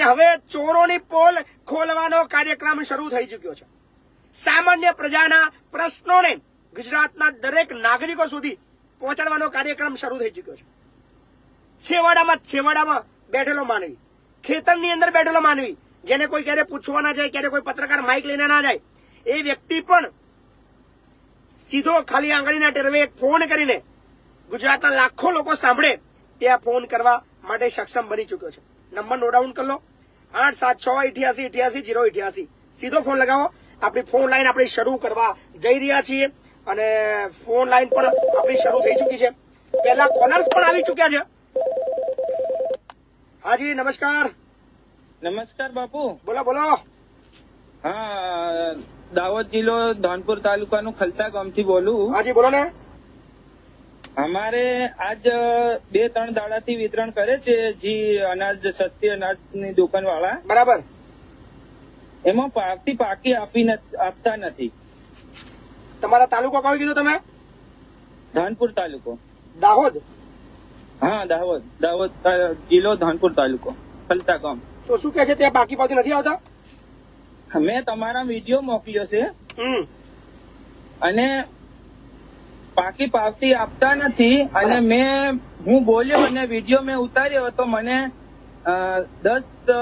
હવે ચોરોની પોલ ખોલવાનો કાર્યક્રમ શરૂ થઈ ચુક્યો છે. સામાન્ય પ્રજાના પ્રશ્નોને ગુજરાતના દરેક નાગરિકો સુધી પહોંચાડવાનો કાર્યક્રમ શરૂ થઈ ચુક્યો છે. છેવાડામાં બેઠેલો માનવી, ખેતરની અંદર બેઠેલો માનવી, જેને કોઈ ક્યારે પૂછવા ના જાય, ક્યારે કોઈ પત્રકાર માઇક લઈને ના જાય, એ વ્યક્તિ પણ સીધો ખાલી આંગળીના ટેરવે એક ફોન કરીને ગુજરાતના લાખો લોકો સાંભળે ત્યાં ફોન કરવા માટે સક્ષમ બની ચુક્યો છે. નંબર નોટ ડાઉન કરી લો, 8768880888. સીધો ફોન લગાવો. આપણી ફોન લાઈન આપણે શરૂ કરવા જઈ રહ્યા છીએ અને ફોન લાઈન પણ આપણી શરૂ થઈ ચુકી છે. પહેલા કોલર્સ પણ આવી ચુક્યા છે. હાજી નમસ્કાર. નમસ્કાર બાપુ. બોલો બોલો. હા, દાહોદ જિલ્લો ધોનપુર તાલુકાનું ખલતા ગામથી બોલું. હાજી બોલો ને. અમારે આજ 2-3 દાડાથી વિતરણ કરે છે જી અનાજ, સસ્તી અનાજની દુકાન વાળા. બરાબર. એમાં પાકી આપતા નથી. તમારા તાલુકો કયો કીધું તમે? ધોનપુર તાલુકો. દાહોદ. હા, દાહોદ જિલ્લો ધોનપુર તાલુકો ખલતા ગામ. તો શું કે છે ત્યાં બાકી પાવતી નથી આવતા? મેં તમારા વિડીયો મોકલ્યો છે અને પાકી પાવતી આપતા નથી. અને હું બોલ્યો અને વિડીયો મેં ઉતાર્યો તો મને 10